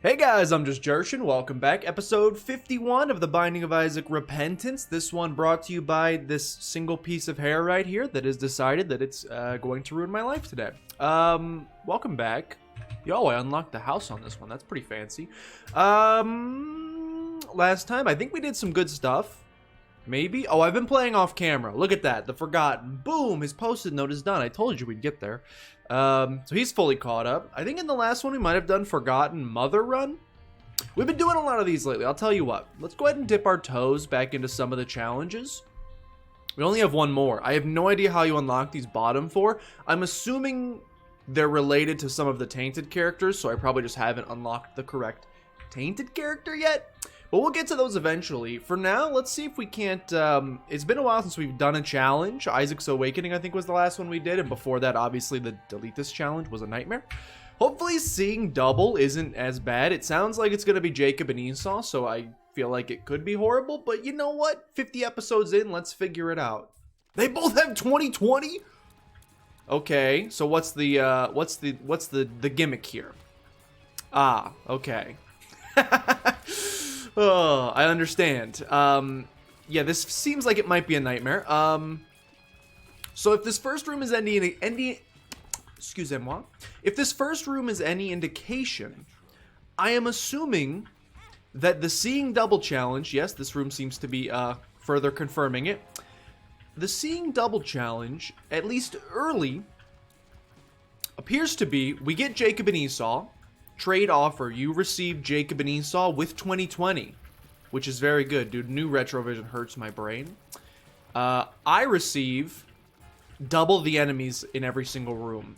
Hey guys, I'm just Jershin. Welcome back. Episode 51 of The Binding of Isaac Repentance. This one brought to you by this single piece of hair right here that has decided that it's going to ruin my life today. Welcome back. Yo, I unlocked the house on this one. That's pretty fancy. Last time, I think we did some good stuff. Maybe? Oh, I've been playing off camera. Look at that. The Forgotten. Boom! His post-it note is done. I told you we'd get there. So he's fully caught up. I think in the last one we might have done Forgotten Mother Run. We've been doing a lot of these lately. I'll tell you what. Let's go ahead and dip our toes back into some of the challenges. We only have one more. I have no idea how you unlock these bottom four. I'm assuming they're related to some of the tainted characters, so I probably just haven't unlocked the correct tainted character yet. But we'll get to those eventually. For now, let's see if we can't... it's been a while since we've done a challenge. Isaac's Awakening, I think, was the last one we did. And before that, obviously, the Delete This challenge was a nightmare. Hopefully, seeing double isn't as bad. It sounds like it's going to be Jacob and Esau, so I feel like it could be horrible. But you know what? 50 episodes in, let's figure it out. They both have 2020? Okay, so what's the gimmick here? Ah, okay. Oh, I understand. Yeah, this seems like it might be a nightmare. So if this first room is excusez-moi. If this first room is any indication, I am assuming that the Seeing Double challenge, yes, this room seems to be further confirming it. The Seeing Double challenge, at least early, appears to be we get Jacob and Esau. Trade offer, you receive Jacob and Esau with 2020, which is very good, dude. New Retrovision hurts my brain. I receive double the enemies in every single room.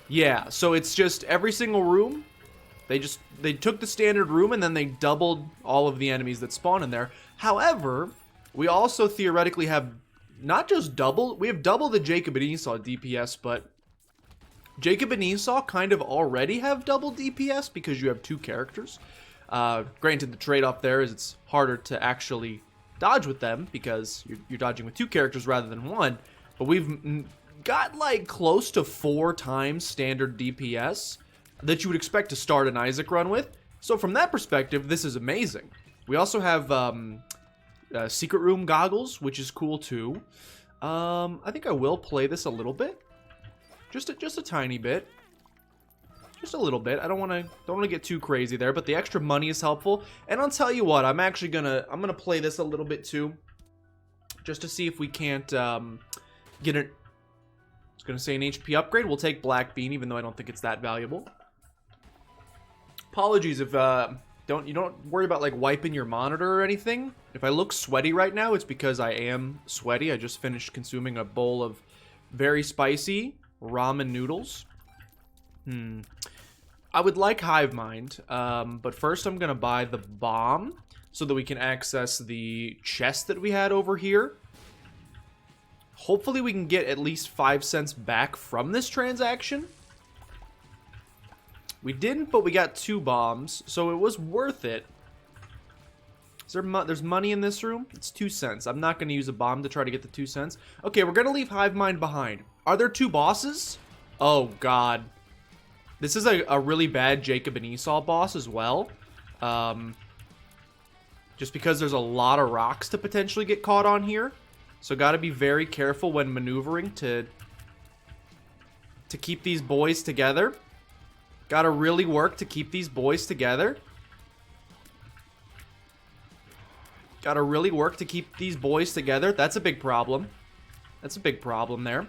Yeah, so it's just every single room. They took the standard room and then they doubled all of the enemies that spawn in there. However, we also theoretically have not just double, we have double the Jacob and Esau DPS, but Jacob and Esau kind of already have double DPS because you have two characters. Granted, the trade-off there is it's harder to actually dodge with them because you're dodging with two characters rather than one. But we've got like close to 4 times standard DPS that you would expect to start an Isaac run with. So from that perspective, this is amazing. We also have secret room goggles, which is cool too. I think I will play this a little bit. Just a tiny bit. Just a little bit. I don't want to get too crazy there, but the extra money is helpful. And I'll tell you what, I'm actually I'm gonna play this a little bit too, just to see if we can't get it. I was gonna say an HP upgrade. We'll take Black Bean, even though I don't think it's that valuable. Apologies if you don't worry about like wiping your monitor or anything. If I look sweaty right now, it's because I am sweaty. I just finished consuming a bowl of very spicy ramen noodles. I would like Hive Mind, but first I'm gonna buy the bomb so that we can access the chest that we had over here. Hopefully we can get at least 5 cents back from this transaction. We didn't, but we got 2 bombs, so it was worth it. Is there's money in this room? It's 2 cents. I'm not gonna use a bomb to try to get the 2 cents. Okay, we're gonna leave Hive Mind behind. Are there 2 bosses? Oh, God. This is a really bad Jacob and Esau boss as well. Just because there's a lot of rocks to potentially get caught on here. So gotta be very careful when maneuvering to keep these boys together. Gotta really work to keep these boys together. Gotta really work to keep these boys together. That's a big problem. That's a big problem there.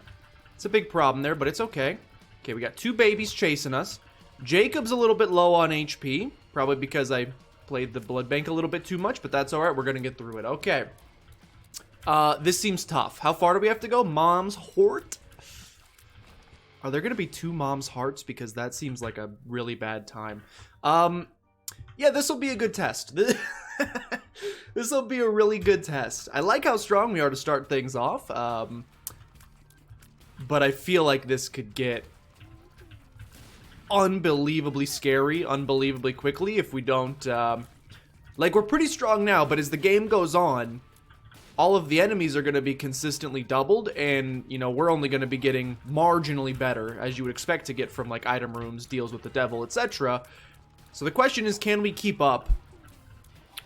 It's a big problem there, but it's okay. Okay, we got 2 babies chasing us. Jacob's a little bit low on HP. Probably because I played the blood bank a little bit too much, but that's alright. We're going to get through it. Okay. This seems tough. How far do we have to go? Mom's Hort? Are there going to be 2 Mom's Hearts? Because that seems like a really bad time. Yeah, this will be a good test. This will be a really good test. I like how strong we are to start things off. But I feel like this could get unbelievably scary, unbelievably quickly if we don't... like, we're pretty strong now, but as the game goes on, all of the enemies are going to be consistently doubled, and, you know, we're only going to be getting marginally better, as you would expect to get from, like, item rooms, deals with the devil, etc. So the question is, can we keep up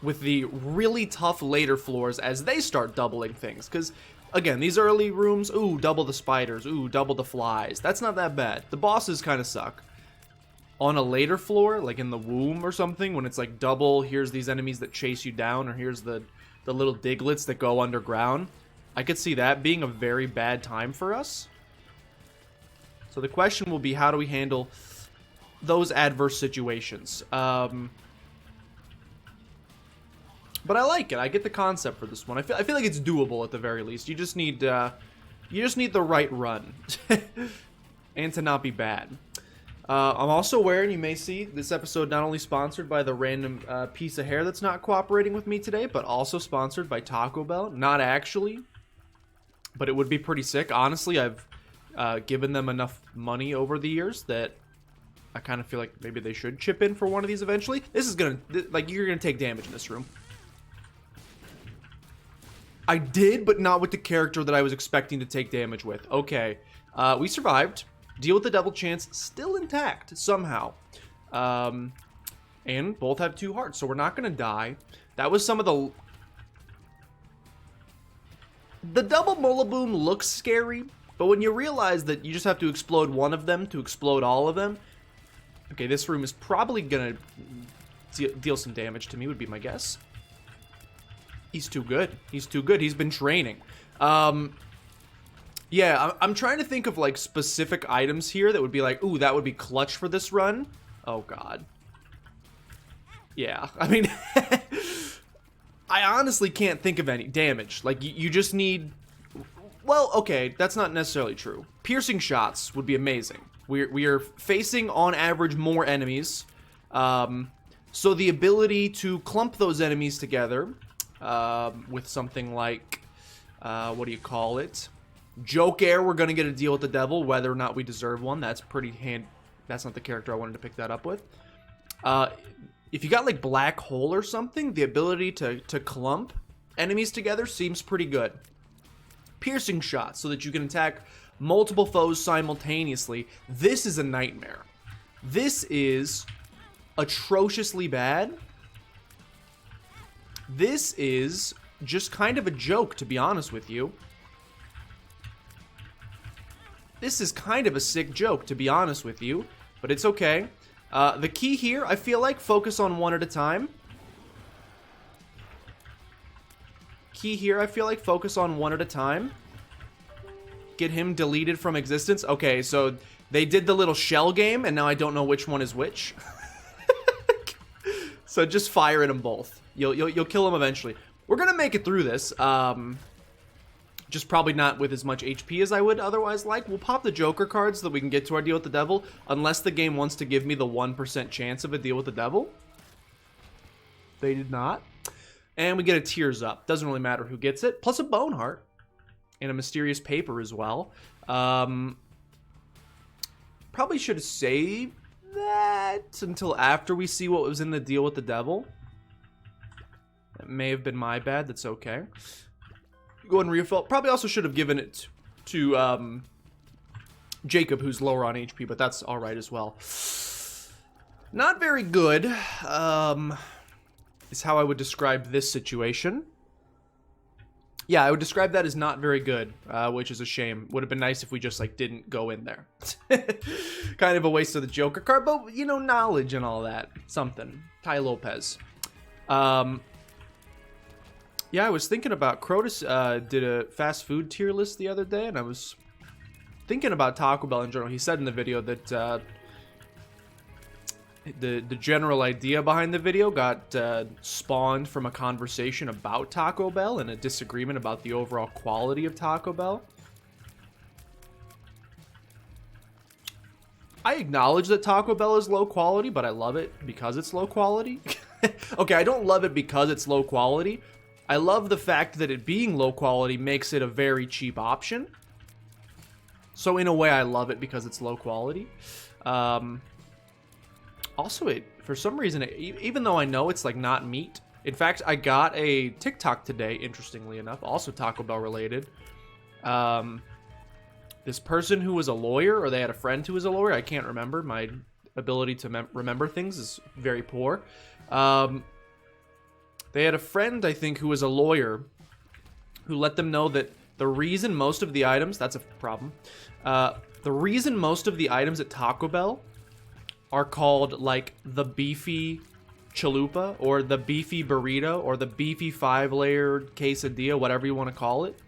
with the really tough later floors as they start doubling things? Because, again, these early rooms, ooh, double the spiders, ooh, double the flies. That's not that bad. The bosses kind of suck. On a later floor, like in the womb or something, when it's like double, here's these enemies that chase you down, or here's the little diglets that go underground, I could see that being a very bad time for us. So the question will be, how do we handle those adverse situations? But I like it. I get the concept for this one. I feel like it's doable at the very least. You just need the right run and to not be bad. I'm also wearing, you may see, this episode not only sponsored by the random piece of hair that's not cooperating with me today, but also sponsored by Taco Bell. Not actually, but it would be pretty sick. Honestly, I've given them enough money over the years that I kind of feel like maybe they should chip in for one of these eventually. This is gonna, like, you're gonna take damage in this room. I did, but not with the character that I was expecting to take damage with. Okay, we survived. Deal with the devil chance still intact somehow. And both have 2 hearts, so we're not going to die. That was some of the... The double Molaboom looks scary, but when you realize that you just have to explode one of them to explode all of them... Okay, this room is probably going to deal some damage to me, would be my guess. He's too good. He's too good. He's been training. Yeah, I'm trying to think of, like, specific items here that would be like, ooh, that would be clutch for this run. Oh, God. Yeah, I mean, I honestly can't think of any damage. Like, you just need... Well, okay, that's not necessarily true. Piercing shots would be amazing. We are facing, on average, more enemies. So the ability to clump those enemies together with something like... what do you call it? Joke air, we're going to get a deal with the devil, whether or not we deserve one. That's pretty That's not the character I wanted to pick that up with. If you got, like, black hole or something, the ability to clump enemies together seems pretty good. Piercing shots, so that you can attack multiple foes simultaneously. This is a nightmare. This is atrociously bad. This is just kind of a joke, to be honest with you. This is kind of a sick joke, to be honest with you, but it's okay. The key here, I feel like, focus on one at a time. Key here, I feel like, focus on one at a time. Get him deleted from existence. Okay, so they did the little shell game, and now I don't know which one is which. So just fire at them both. You'll kill them eventually. We're gonna make it through this. Just probably not with as much HP as I would otherwise like. We'll pop the Joker cards so that we can get to our deal with the devil, unless the game wants to give me the 1% chance of a deal with the devil. They did not. And we get a Tears Up. Doesn't really matter who gets it. Plus a Bone Heart. And a Mysterious Paper as well. Probably should have saved that until after we see what was in the deal with the devil. That may have been my bad. That's okay. Go ahead and refill. Probably also should have given it to Jacob, who's lower on HP, but that's all right as well. Not very good is how I would describe this situation. Yeah, I would describe that as not very good, which is a shame. Would have been nice if we just, like, didn't go in there. Kind of a waste of the Joker card, but, you know, knowledge and all that. Something. Ty Lopez. Yeah, I was thinking about... Crotus did a fast food tier list the other day, and I was thinking about Taco Bell in general. He said in the video that the general idea behind the video got spawned from a conversation about Taco Bell and a disagreement about the overall quality of Taco Bell. I acknowledge that Taco Bell is low quality, but I love it because it's low quality. Okay, I don't love it because it's low quality. I love the fact that it being low quality makes it a very cheap option. So in a way, I love it because it's low quality. Also, for some reason, even though I know it's like not meat, In fact, I got a TikTok today, interestingly enough, also Taco Bell related. This person who was a lawyer, or they had a friend who was a lawyer, I can't remember. My ability to remember things is very poor. They had a friend, I think, who was a lawyer who let them know that the reason most of the items, that's a problem, the reason most of the items at Taco Bell are called, like, the beefy chalupa, or the beefy burrito, or the beefy 5-layered quesadilla, whatever you want to call it,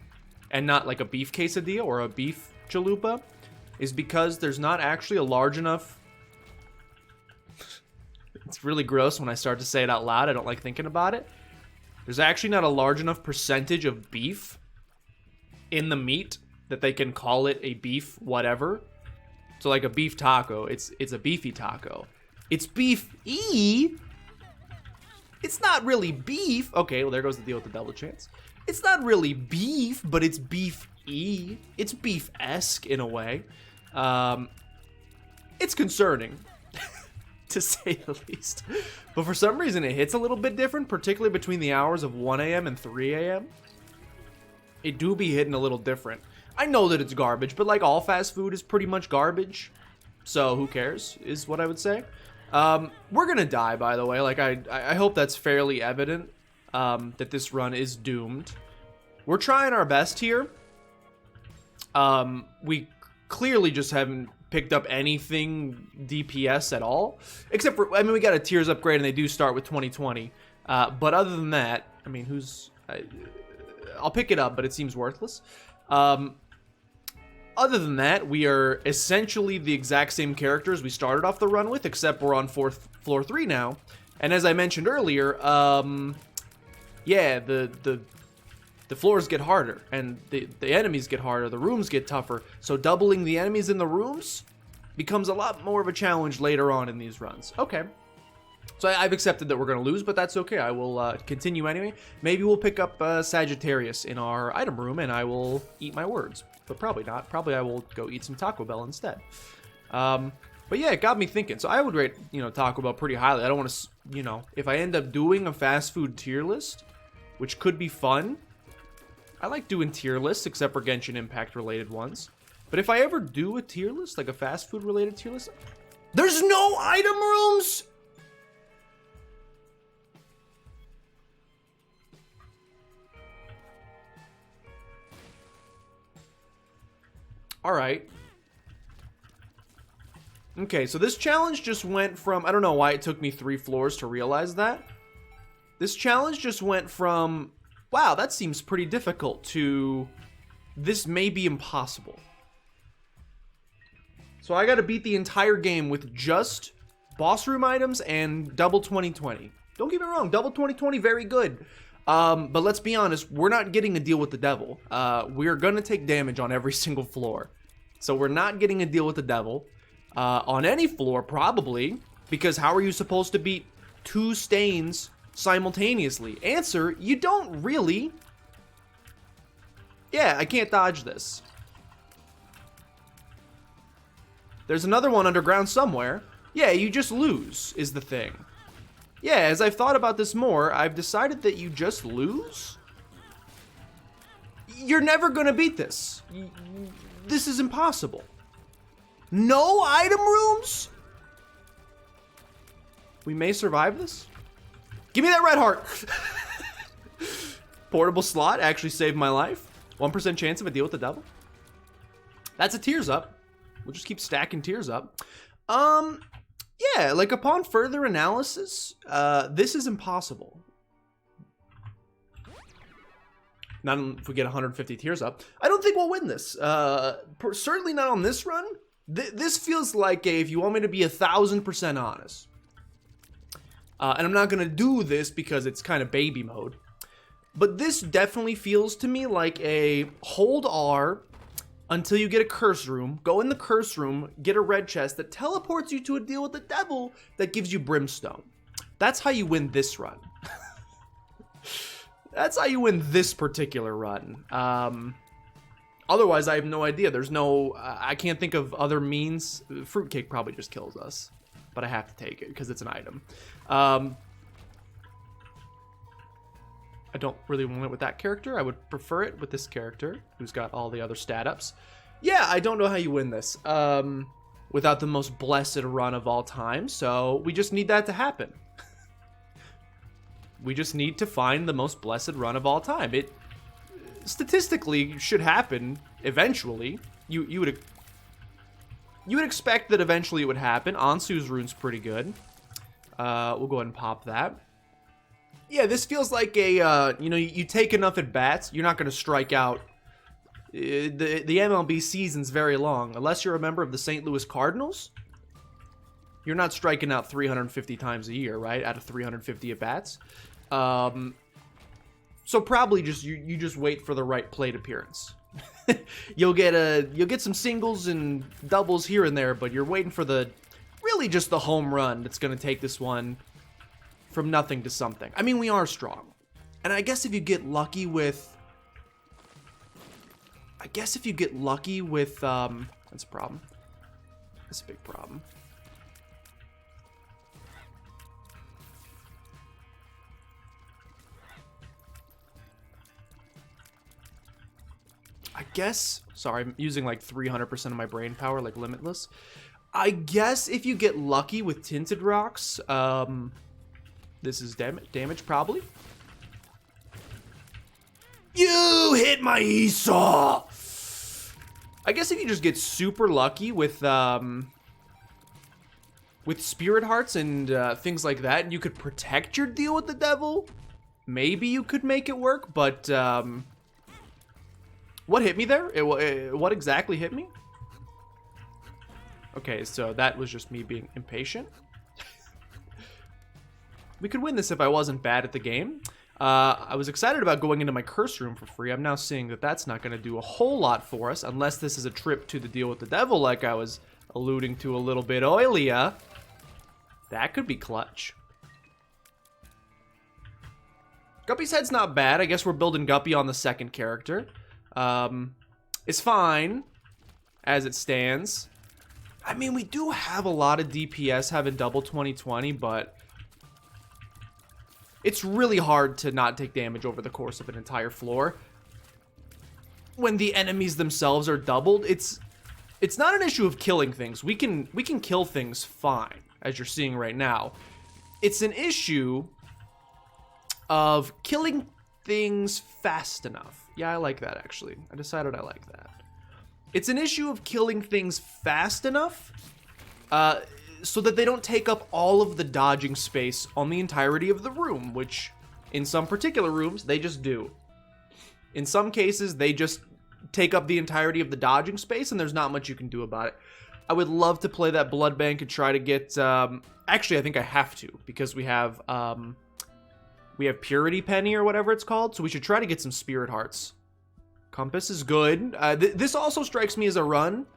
and not like a beef quesadilla or a beef chalupa, is because there's not actually a large enough... It's really gross when I start to say it out loud. I don't like thinking about it. There's actually not a large enough percentage of beef in the meat that they can call it a beef whatever. So like a beef taco, it's a beefy taco. It's beef-y. It's not really beef. Okay, well, there goes the deal with the double chance. It's not really beef, but it's beef-y. It's beef-esque in a way. It's concerning, to say the least. But for some reason, it hits a little bit different, particularly between the hours of 1 a.m. and 3 a.m. It do be hitting a little different. I know that it's garbage, but like all fast food is pretty much garbage. So who cares, is what I would say. We're gonna die, by the way. Like, I hope that's fairly evident, that this run is doomed. We're trying our best here. We clearly just haven't picked up anything DPS at all. Except for, I mean, we got a tiers upgrade and they do start with 2020. But other than that, I mean, I'll pick it up, but it seems worthless. Other than that, we are essentially the exact same characters we started off the run with, except we're on floor 3 now. And as I mentioned earlier, yeah, the floors get harder, and the enemies get harder, the rooms get tougher. So doubling the enemies in the rooms becomes a lot more of a challenge later on in these runs. Okay. So I've accepted that we're going to lose, but that's okay. I will continue anyway. Maybe we'll pick up Sagittarius in our item room, and I will eat my words. But probably not. Probably I will go eat some Taco Bell instead. But yeah, it got me thinking. So I would rate, Taco Bell pretty highly. I don't want to, if I end up doing a fast food tier list, which could be fun. I like doing tier lists, except for Genshin Impact related ones. But if I ever do a tier list, like a fast food related tier list, there's no item rooms! Alright. Okay, so this challenge just went from... I don't know why it took me 3 floors to realize that. This challenge just went from... Wow, that seems pretty difficult to... This may be impossible. So I gotta beat the entire game with just boss room items and double 2020. Don't get me wrong, double 2020, very good. But let's be honest, we're not getting a deal with the devil. We're gonna take damage on every single floor. So we're not getting a deal with the devil. On any floor, probably. Because how are you supposed to beat 2 stains simultaneously? Answer, you don't really. Yeah, I can't dodge this. There's another one underground somewhere. Yeah, you just lose, is the thing. Yeah, as I've thought about this more, I've decided that you just lose? You're never gonna beat this. This is impossible. No item rooms? We may survive this? Give me that red heart! Portable slot actually saved my life. 1% chance of a deal with the devil. That's a tears up. We'll just keep stacking tears up. Yeah, like upon further analysis, this is impossible. Not if we get 150 tears up. I don't think we'll win this. Certainly not on this run. This feels like if you want me to be 1,000% honest. And I'm not gonna do this because it's kind of baby mode. But this definitely feels to me like a hold R until you get a curse room, go in the curse room, get a red chest that teleports you to a deal with the devil that gives you brimstone. That's how you win this run. That's how you win this particular run. Otherwise, I have no idea. There's no... I can't think of other means. Fruitcake probably just kills us. But I have to take it because it's an item. I don't really want it with that character. I would prefer it with this character, who's got all the other stat ups. Yeah, I don't know how you win this without the most blessed run of all time, so we just need that to happen. We just need to find the most blessed run of all time. It statistically should happen eventually. You would expect that eventually it would happen. Ansu's rune's pretty good. We'll go ahead and pop that. Yeah, this feels like a, you know, you take enough at bats, you're not going to strike out. The MLB season's very long. Unless you're a member of the St. Louis Cardinals, you're not striking out 350 times a year, right? Out of 350 at bats. So probably just you just wait for the right plate appearance. You'll get some singles and doubles here and there, but you're waiting for really just the home run that's going to take this one from nothing to something. I mean, we are strong. And I guess if you get lucky with... that's a problem. That's a big problem. I guess... Sorry, I'm using like 300% of my brain power, like limitless. I guess if you get lucky with tinted rocks, this is damage, probably. You hit my Esau! I guess if you just get super lucky with spirit hearts and things like that, and you could protect your deal with the devil, maybe you could make it work, but what hit me there? What exactly hit me? Okay, so that was just me being impatient. We could win this if I wasn't bad at the game. I was excited about going into my curse room for free. I'm now seeing that that's not going to do a whole lot for us, unless this is a trip to the deal with the devil like I was alluding to a little bit earlier. That could be clutch. Guppy's head's not bad. I guess we're building Guppy on the second character. It's fine as it stands. I mean, we do have a lot of DPS having double 2020, but it's really hard to not take damage over the course of an entire floor. When the enemies themselves are doubled, it's not an issue of killing things. We can kill things fine, as you're seeing right now. It's an issue of killing things fast enough. Yeah, I like that, actually. I decided I like that. It's an issue of killing things fast enough so that they don't take up all of the dodging space on the entirety of the room, which in some particular rooms, they just do. In some cases, they just take up the entirety of the dodging space, and there's not much you can do about it. I would love to play that blood bank and try to get... actually, I think I have to, because we have Purity Penny or whatever it's called, so we should try to get some Spirit Hearts. Compass is good. This also strikes me as a run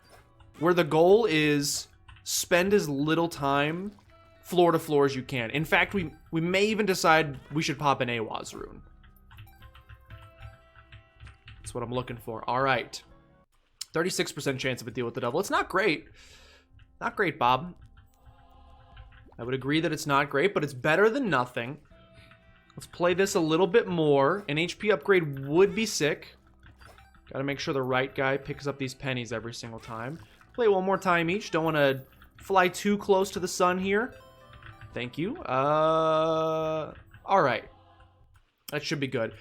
where the goal is spend as little time floor to floor as you can. In fact, we may even decide we should pop an Awaz rune. That's what I'm looking for. All right. 36% chance of a deal with the devil. It's not great. Not great, Bob. I would agree that it's not great, but it's better than nothing. Let's play this a little bit more. An HP upgrade would be sick. Gotta make sure the right guy picks up these pennies every single time. Play one more time each. Don't want to fly too close to the sun here. Thank you. Alright. That should be good.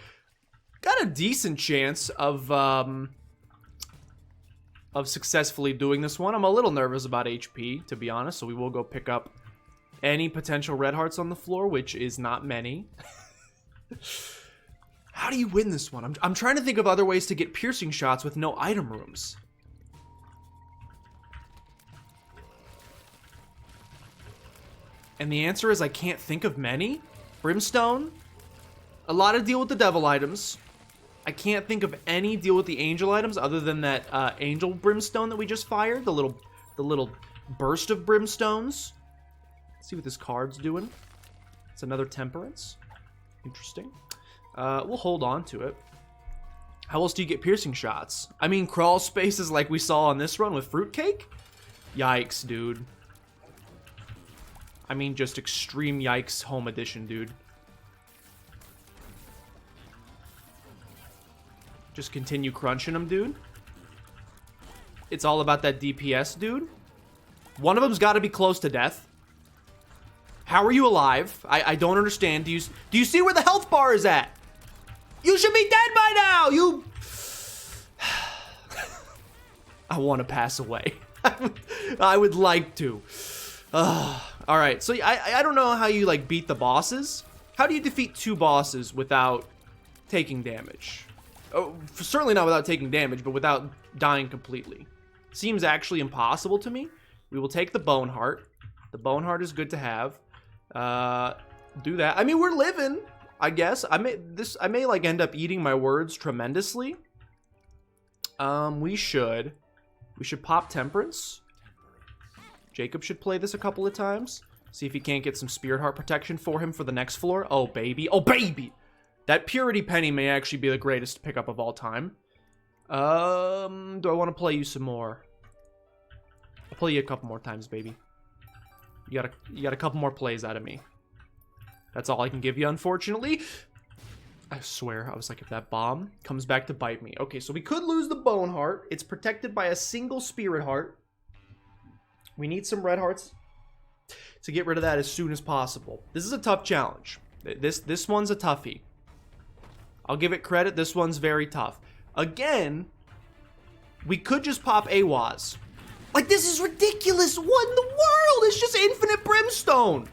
Got a decent chance of successfully doing this one. I'm a little nervous about HP, to be honest, so we will go pick up any potential red hearts on the floor, which is not many. How do you win this one? I'm trying to think of other ways to get piercing shots with no item rooms. And the answer is I can't think of many. Brimstone. A lot of deal with the devil items. I can't think of any deal with the angel items other than that angel brimstone that we just fired. The little burst of brimstones. Let's see what this card's doing. It's another temperance. Interesting. We'll hold on to it. How else do you get piercing shots? I mean, crawl spaces like we saw on this run with Fruitcake? Yikes, dude. I mean, just extreme yikes home edition, dude. Just continue crunching them, dude. It's all about that DPS, dude. One of them's got to be close to death. How are you alive? I don't understand. Do you see where the health bar is at? You should be dead by now. You. I want to pass away. I would like to. All right. So I don't know how you like beat the bosses. How do you defeat 2 bosses without taking damage? Oh, certainly not without taking damage, but without dying completely. Seems actually impossible to me. We will take the Bone Heart. The Bone Heart is good to have. Do that. I mean, we're living, I guess. I may like end up eating my words tremendously. We should pop Temperance. Jacob should play this a couple of times. See if he can't get some Spirit Heart protection for him for the next floor. Oh, baby. Oh, baby! That Purity Penny may actually be the greatest pickup of all time. Do I want to play you some more? I'll play you a couple more times, baby. You got a couple more plays out of me. That's all I can give you, unfortunately. I swear, I was like, if that bomb comes back to bite me. Okay, so we could lose the Bone Heart. It's protected by a single Spirit Heart. We need some Red Hearts to get rid of that as soon as possible. This is a tough challenge. This one's a toughie. I'll give it credit. This one's very tough. Again, we could just pop AWAS. Like, this is ridiculous. What in the world? It's just infinite brimstone.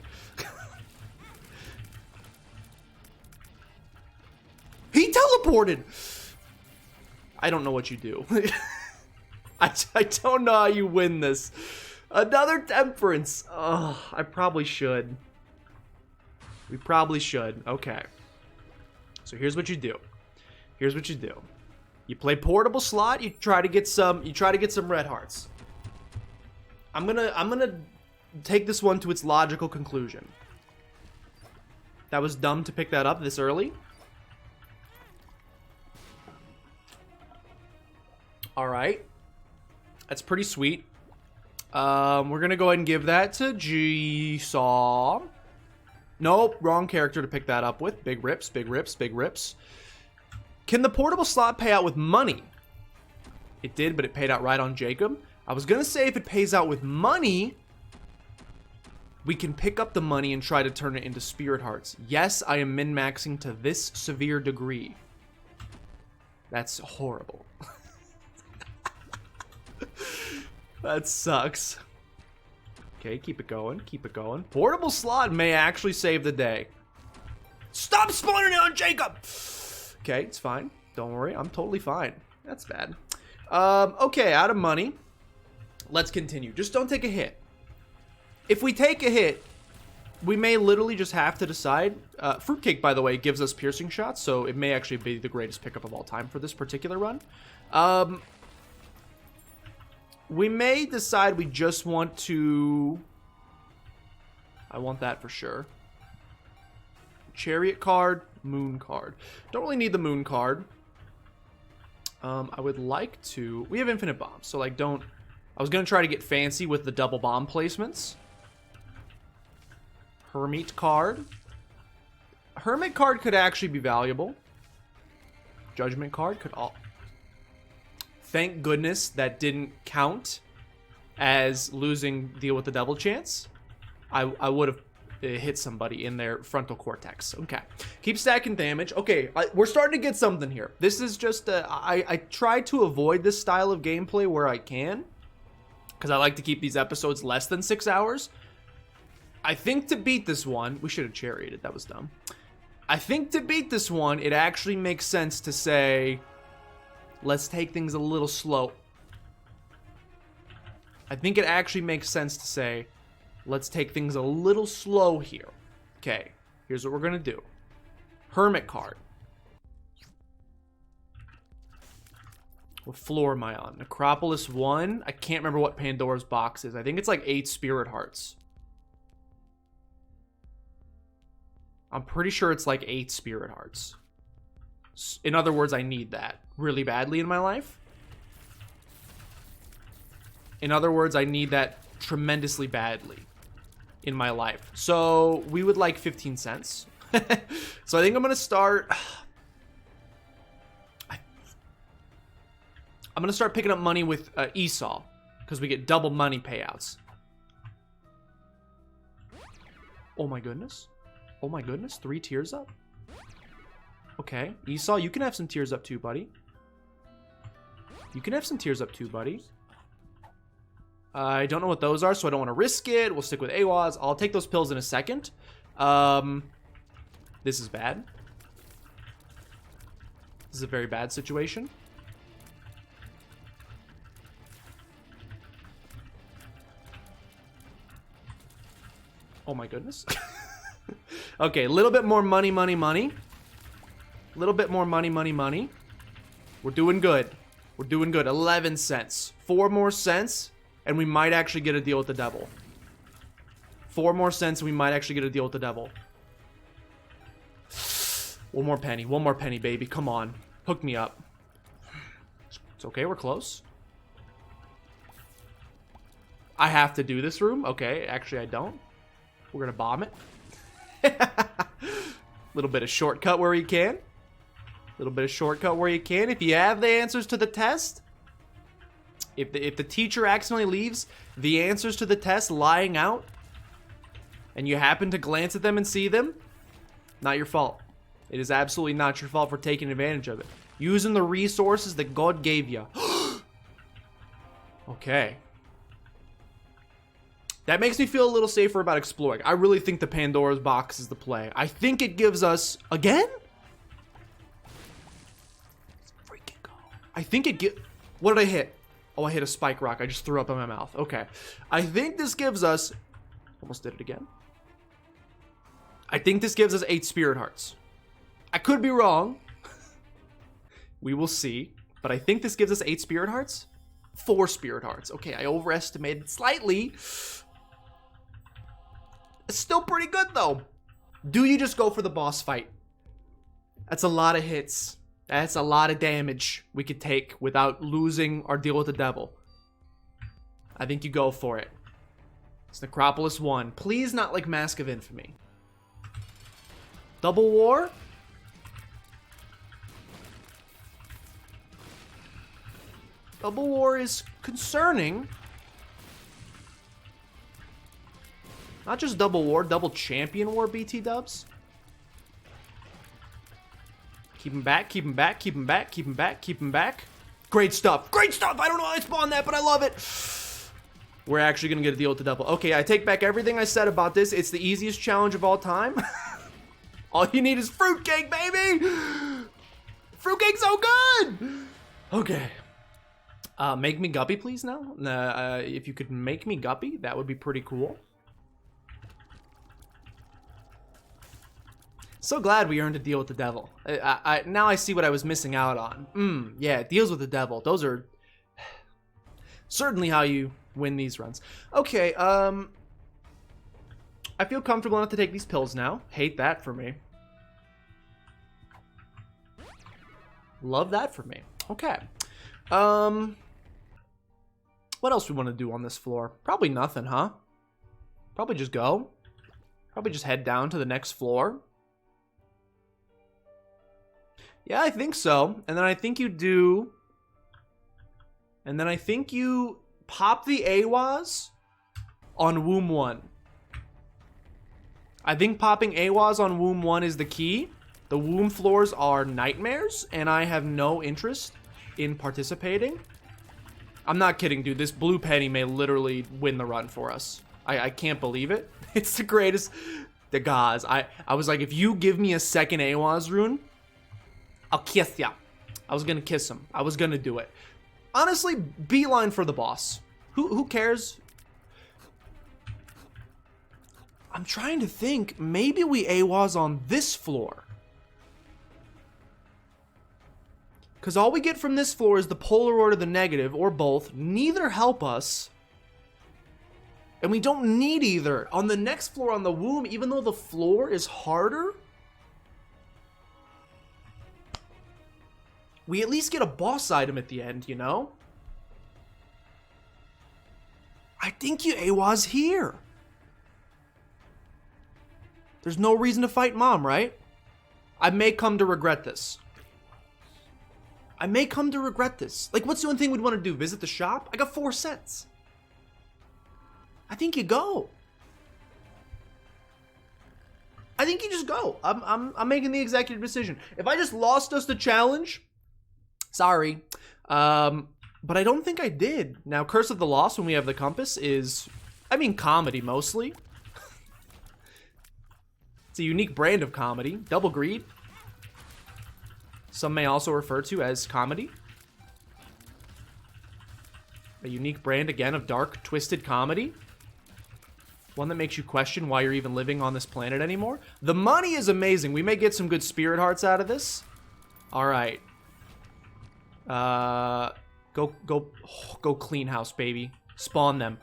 He teleported. I don't know what you do. I don't know how you win this. Another Temperance. Oh, I probably should. We probably should. Okay. So here's what you do. Here's what you do. You play portable slot. You try to get some Red Hearts. I'm gonna take this one to its logical conclusion. That was dumb to pick that up this early. All right. That's pretty sweet. We're gonna go ahead and give that to G-Saw. Nope, wrong character to pick that up with. Big rips, big rips, big rips. Can the portable slot pay out with money? It did, but it paid out right on Jacob. I was gonna say if it pays out with money, we can pick up the money and try to turn it into Spirit Hearts. Yes, I am min-maxing to this severe degree. That's horrible. That sucks. Okay, keep it going, keep it going. Portable slot may actually save the day. Stop spawning it on Jacob! Okay, it's fine. Don't worry, I'm totally fine. That's bad. Okay, out of money. Let's continue. Just don't take a hit. If we take a hit, we may literally just have to decide. Fruitcake, by the way, gives us piercing shots, so it may actually be the greatest pickup of all time for this particular run. We may decide we just want to... I want that for sure. Chariot card, Moon card. Don't really need the Moon card. I would like to... We have infinite bombs, so like don't... I was going to try to get fancy with the double bomb placements. Hermit card. Hermit card could actually be valuable. Judgment card could all... Thank goodness that didn't count as losing Deal with the Devil chance. I would have hit somebody in their frontal cortex. Okay. Keep stacking damage. Okay, we're starting to get something here. This is just... I try to avoid this style of gameplay where I can, because I like to keep these episodes less than 6 hours. I think to beat this one... We should have charioted. That was dumb. I think to beat this one, it actually makes sense to say... Let's take things a little slow. I think it actually makes sense to say, let's take things a little slow here. Okay, here's what we're going to do. Hermit card. What floor am I on? Necropolis 1. I can't remember what Pandora's box is. I think it's like 8 Spirit Hearts. I'm pretty sure it's like 8 Spirit Hearts. In other words, I need that really badly in my life. In other words, I need that tremendously badly in my life. So we would like 15 cents. So I think I'm going to start... I'm gonna start picking up money with Esau, because we get double money payouts. Oh my goodness. Oh my goodness, 3 tiers up. Okay, Esau, you can have some tiers up too, buddy. You can have some tiers up too, buddy. I don't know what those are, so I don't want to risk it. We'll stick with AWAS. I'll take those pills in a second. This is bad. This is a very bad situation. Oh my goodness. Okay, a little bit more money. A little bit more money. We're doing good. We're doing good. 11 cents. 4 more cents, and we might actually get a deal with the devil. 4 more cents, and we might actually get a deal with the devil. One more penny, baby. Come on. Hook me up. It's okay, we're close. I have to do this room? Okay, actually I don't. We're gonna bomb it. Little bit of shortcut where you can. If you have the answers to the test, if the teacher accidentally leaves the answers to the test lying out, and you happen to glance at them and see them, not your fault. It is absolutely not your fault for taking advantage of it. Using the resources that God gave you. Okay. That makes me feel a little safer about exploring. I really think the Pandora's box is the play. I think it gives us... Again? Let's freaking go. I think it get... What did I hit? Oh, I hit a spike rock. I just threw up in my mouth. Okay. I think this gives us... Almost did it again. I think this gives us 8 spirit hearts. I could be wrong. We will see. But I think this gives us 8 spirit hearts. 4 spirit hearts. Okay, I overestimated slightly. It's still pretty good, though. Do you just go for the boss fight? That's a lot of hits. That's a lot of damage we could take without losing our deal with the devil. I think you go for it. It's Necropolis 1. Please not like Mask of Infamy. Double War? Double War is concerning. Not just Double War, Double Champion War, BT dubs. Keep him back, keep him back, keep him back, keep him back, keep him back. Great stuff, great stuff! I don't know how I spawned that, but I love it! We're actually gonna get a deal with the devil. Okay, I take back everything I said about this. It's the easiest challenge of all time. All you need is Fruitcake, baby! Fruitcake's so good! Okay. Make me Guppy, please, now. If you could make me Guppy, that would be pretty cool. So glad we earned a deal with the devil. Now I see what I was missing out on. Yeah, deals with the devil. Those are certainly how you win these runs. Okay, I feel comfortable enough to take these pills now. Hate that for me. Love that for me. Okay. What else we want to do on this floor? Probably nothing, huh? Probably just go. Probably just head down to the next floor. Yeah, I think so. And then I think you do... And then I think you pop the AWAS on Womb 1. I think popping AWAS on Womb 1 is the key. The Womb floors are nightmares, and I have no interest in participating. I'm not kidding, dude. This blue penny may literally win the run for us. I can't believe it. It's the greatest. The gods. I was like, if you give me a second AWAS rune, I'll kiss ya. I was gonna kiss him. I was gonna do it. Honestly, beeline for the boss. Who cares? I'm trying to think. Maybe we AWAS on this floor. Because all we get from this floor is the polar or the negative, or both. Neither help us. And we don't need either. On the next floor, on the womb, even though the floor is harder, we at least get a boss item at the end, you know? I think you AWAS here. There's no reason to fight Mom, right? I may come to regret this. I may come to regret this. Like, what's the only thing we'd want to do? Visit the shop? I got 4 cents. I think you go. I think you just go. I'm making the executive decision. If I just lost us the challenge, sorry. But I don't think I did. Now, Curse of the Lost, when we have the compass, is, I mean, comedy mostly. It's a unique brand of comedy. Double greed. Some may also refer to as comedy. A unique brand, again, of dark, twisted comedy. One that makes you question why you're even living on this planet anymore. The money is amazing. We may get some good spirit hearts out of this. All right. Go clean house, baby. Spawn them.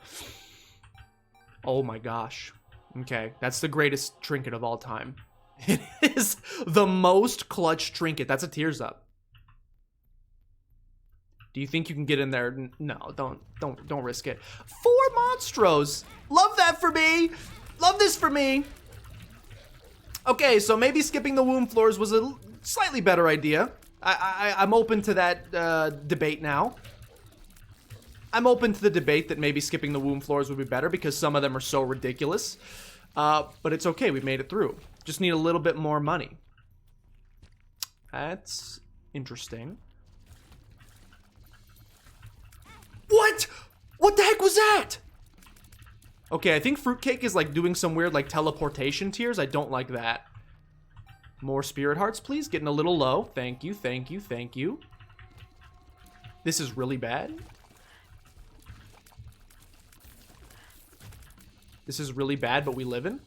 Oh my gosh. Okay, that's the greatest trinket of all time. It is the most clutch trinket. That's a tears up. Do you think you can get in there? No, don't risk it. 4 monstros. Love that for me. Love this for me. Okay, so maybe skipping the womb floors was a slightly better idea. I'm open to that debate now. I'm open to the debate that maybe skipping the womb floors would be better because some of them are so ridiculous. But it's okay, we made it through. Just need a little bit more money. That's interesting. What? What the heck was that? Okay, I think Fruitcake is like doing some weird like teleportation tiers. I don't like that. More spirit hearts, please. Getting a little low. Thank you, thank you, thank you. This is really bad. This is really bad, but we live in.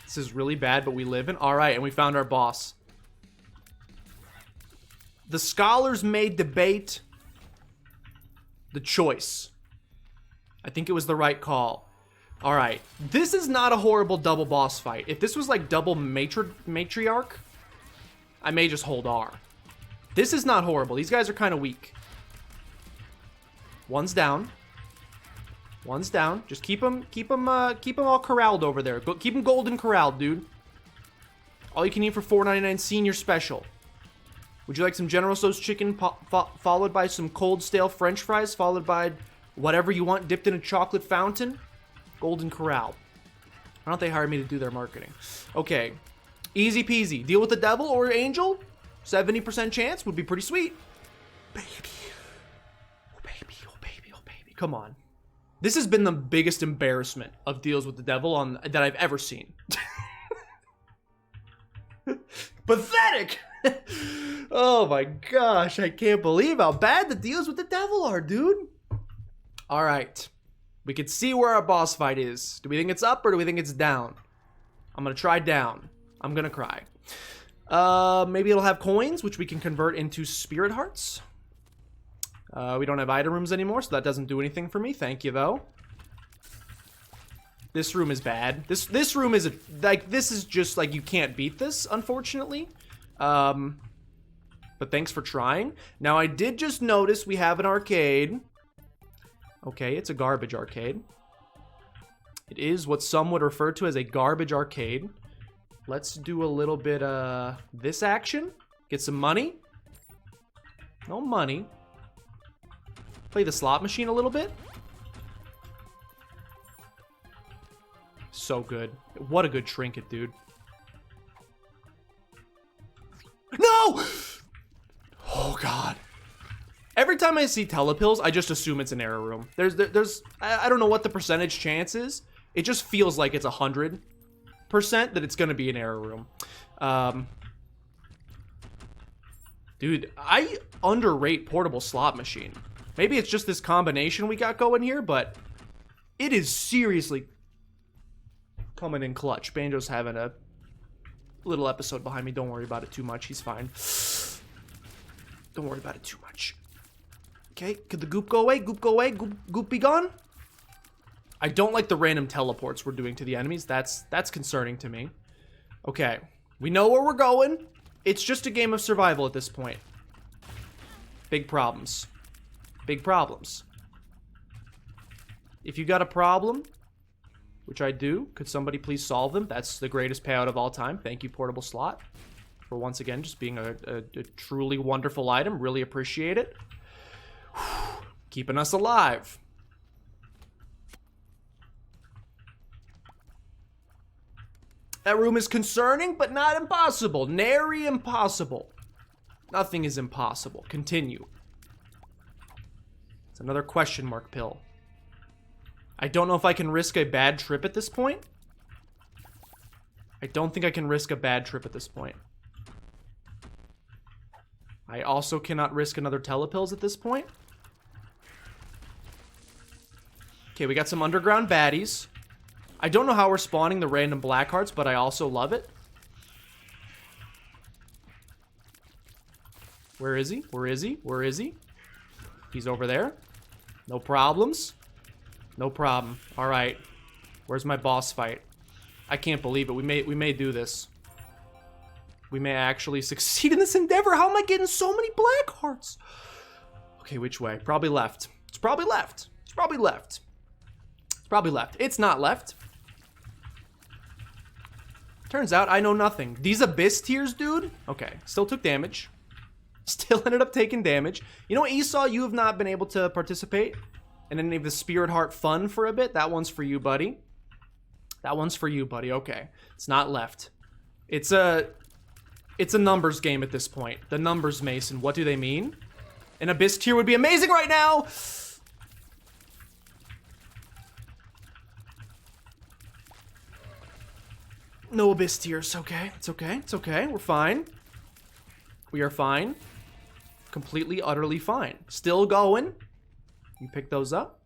This is really bad, but we live in. All right, and we found our boss. The scholars may debate the choice. I think it was the right call. All right, this is not a horrible double boss fight. If this was like double matriarch, I may just hold R. This is not horrible. These guys are kind of weak. One's down. One's down. Just keep them all corralled over there. Keep them golden corralled, dude. All you can eat for $4.99 senior special. Would you like some General Tso's chicken followed by some cold stale French fries followed by whatever you want dipped in a chocolate fountain? Golden Corral. Why don't they hire me to do their marketing? Okay. Easy peasy. Deal with the devil or angel? 70% chance would be pretty sweet. Baby. Oh baby, oh baby, oh baby. Come on. This has been the biggest embarrassment of deals with the devil that I've ever seen. Pathetic! Oh my gosh, I can't believe how bad the deals with the devil are, dude. All right. We can see where our boss fight is. Do we think it's up or do we think it's down? I'm gonna try down. I'm gonna cry. Maybe it'll have coins, which we can convert into spirit hearts. We don't have item rooms anymore, so that doesn't do anything for me. Thank you, though. This room is bad. This room is this is just like you can't beat this, unfortunately. But thanks for trying. Now I did just notice we have an arcade. Okay, it's a garbage arcade. It is what some would refer to as a garbage arcade. Let's do a little bit this action. Get some money. No money. Play the slot machine a little bit. So good. What a good trinket, dude. No! Oh, God. Every time I see telepills, I just assume it's an error room. I don't know what the percentage chance is. It just feels like it's 100% that it's going to be an error room. Dude, I underrate portable slot machine. Maybe it's just this combination we got going here, but it is seriously coming in clutch. Banjo's having a little episode behind me. Don't worry about it too much. He's fine. Don't worry about it too much. Okay, could the goop go away? Goop go away? Goop be gone? I don't like the random teleports we're doing to the enemies. That's concerning to me. Okay, we know where we're going. It's just a game of survival at this point. Big problems. Big problems. If you got a problem, which I do. Could somebody please solve them? That's the greatest payout of all time. Thank you, Portable Slot, for once again just being a truly wonderful item. Really appreciate it. Keeping us alive. That room is concerning, but not impossible. Nary impossible. Nothing is impossible. Continue. It's another question mark pill. I don't know if I can risk a bad trip at this point. I don't think I can risk a bad trip at this point. I also cannot risk another telepills at this point. Okay, we got some underground baddies. I don't know how we're spawning the random black hearts, but I also love it. Where is he? Where is he? Where is he? He's over there. No problems. No problem. All right. Where's my boss fight? I can't believe it. We may do this. We may actually succeed in this endeavor. How am I getting so many black hearts? Okay, which way? Probably left. It's probably left. It's probably left. It's probably left. It's not left. Turns out I know nothing. These abyss tiers, dude. Okay, still took damage. Still ended up taking damage. You know what, Esau? You have not been able to participate in any of the Spirit Heart fun for a bit. That one's for you, buddy. That one's for you, buddy. Okay, it's not left. It's a numbers game at this point. The numbers, Mason. What do they mean? An abyss tier would be amazing right now. No abyss tiers. Okay, it's okay. It's okay. We're fine. We are fine. Completely, utterly fine. Still going. You pick those up.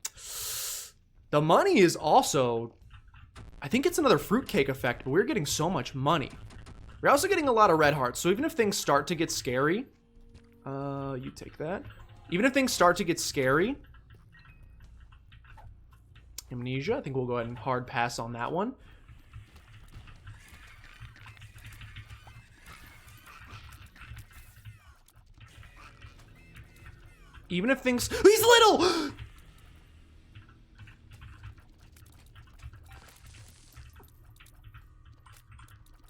The money is also... I think it's another fruitcake effect, but we're getting so much money. We're also getting a lot of red hearts, so even if things start to get scary... you take that. Even if things start to get scary... Amnesia, I think we'll go ahead and hard pass on that one. Even if things... He's little!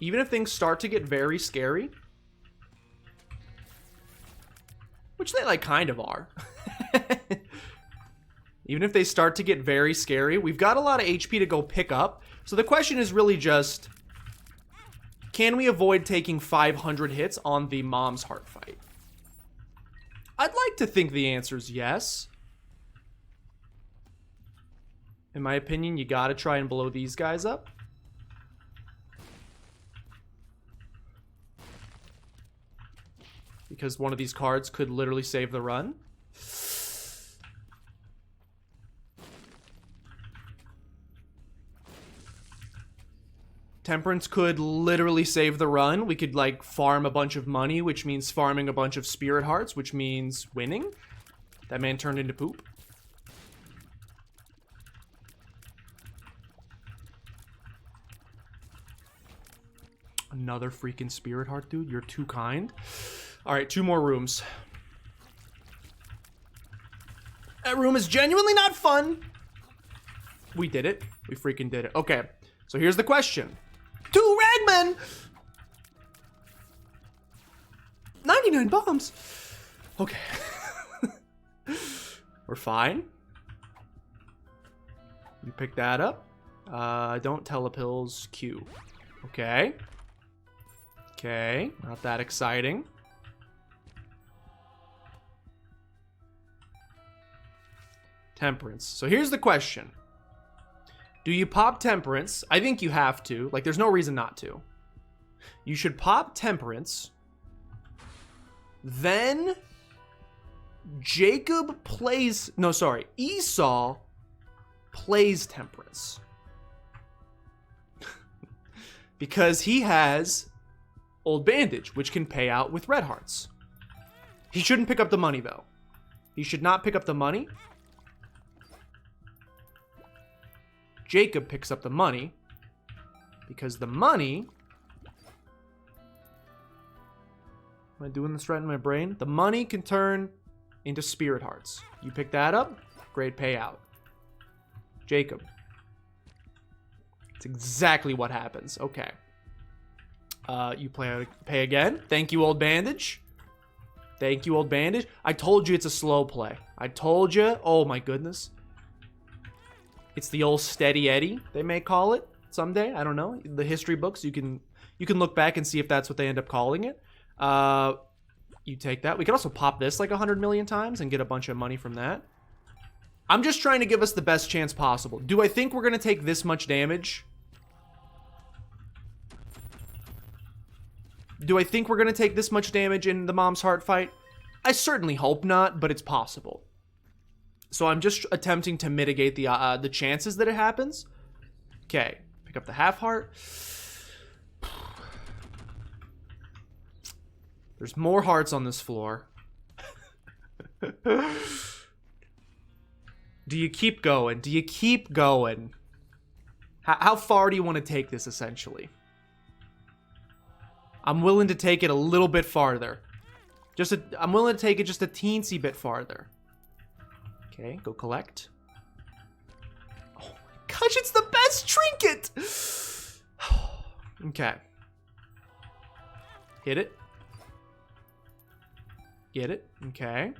Even if things start to get very scary, which they like kind of are. Even if they start to get very scary, we've got a lot of HP to go pick up. So the question is really just, can we avoid taking 500 hits on the mom's heart fight? I'd like to think the answer is yes. In my opinion, you gotta try and blow these guys up. Because one of these cards could literally save the run. Temperance could literally save the run. We could, like, farm a bunch of money, which means farming a bunch of spirit hearts, which means winning. That man turned into poop. Another freaking spirit heart, dude. You're too kind. All right, 2 more rooms. That room is genuinely not fun. We did it. We freaking did it. Okay, so here's the question. 2 Ragman! 99 bombs. Okay. We're fine. You pick that up. Don't telepills Q. Okay. Okay, not that exciting. Temperance. So here's the question. Do you pop Temperance? I think you have to. Like, there's no reason not to. You should pop Temperance. Then Jacob plays... No, sorry. Esau plays Temperance. Because he has Old Bandage, which can pay out with red hearts. He shouldn't pick up the money, though. He should not pick up the money. Jacob picks up the money, because the money... Am I doing this right in my brain? The money can turn into spirit hearts. You pick that up, great payout. Jacob. It's exactly what happens. Okay. You pay again. Thank you, old bandage. Thank you, old bandage. I told you it's a slow play. I told you. Oh, my goodness. It's the old steady Eddie, they may call it someday. I don't know. The history books, you can look back and see if that's what they end up calling it. You take that. We can also pop this like 100 million times and get a bunch of money from that. I'm just trying to give us the best chance possible. Do I think we're going to take this much damage? Do I think we're going to take this much damage in the Mom's Heart fight? I certainly hope not, but it's possible. So I'm just attempting to mitigate the chances that it happens. Okay, pick up the half heart. There's more hearts on this floor. Do you keep going? Do you keep going? How far do you want to take this, essentially? I'm willing to take it a little bit farther. I'm willing to take it just a teensy bit farther. Okay, go collect. Oh my gosh, it's the best trinket! Okay. Hit it. Get it. Okay.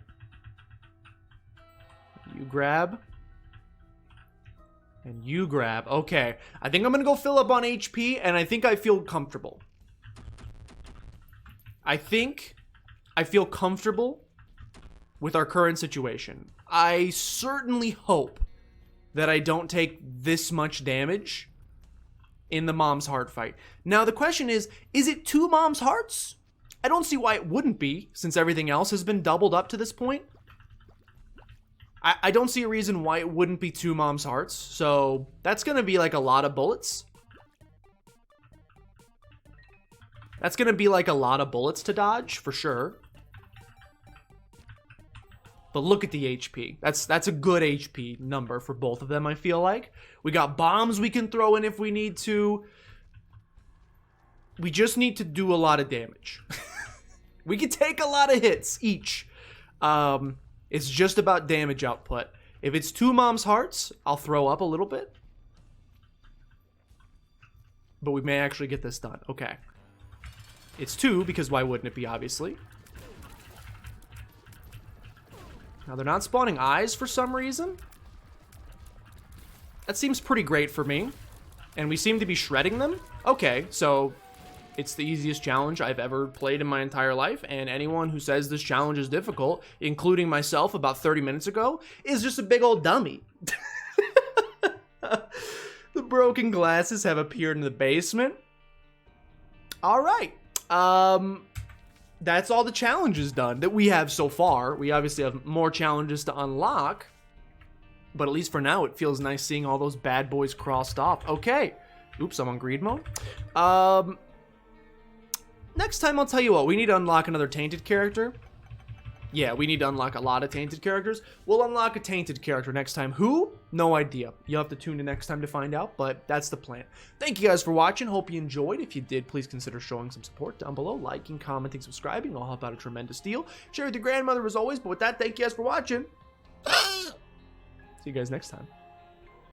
You grab. And you grab. Okay. I think I'm going to go fill up on HP, and I think I feel comfortable. I think I feel comfortable with our current situation. I certainly hope that I don't take this much damage in the Mom's Heart fight. Now, the question is it 2 Mom's Hearts? I don't see why it wouldn't be, since everything else has been doubled up to this point. I don't see a reason why it wouldn't be 2 Mom's Hearts, so that's going to be like a lot of bullets. That's going to be like a lot of bullets to dodge, for sure. But look at the HP. That's a good HP number for both of them, I feel like. We got bombs we can throw in if we need to. We just need to do a lot of damage. We can take a lot of hits each. It's just about damage output. If it's 2 Mom's Hearts, I'll throw up a little bit. But we may actually get this done. Okay. It's 2, because why wouldn't it be, obviously? Now, they're not spawning eyes for some reason. That seems pretty great for me. And we seem to be shredding them. Okay, so it's the easiest challenge I've ever played in my entire life. And anyone who says this challenge is difficult, including myself about 30 minutes ago, is just a big old dummy. The broken glasses have appeared in the basement. All right. That's all the challenges done that we have so far. We obviously have more challenges to unlock, but at least for now, it feels nice seeing all those bad boys crossed off. Okay. Oops, I'm on greed mode. Next time, I'll tell you what, we need to unlock another tainted character. Yeah, we need to unlock a lot of tainted characters. We'll unlock a tainted character next time. Who? No idea. You'll have to tune in next time to find out, but that's the plan. Thank you guys for watching. Hope you enjoyed. If you did, please consider showing some support down below. Liking, commenting, subscribing. I'll help out a tremendous deal. Share with your grandmother as always, but with that, thank you guys for watching. See you guys next time.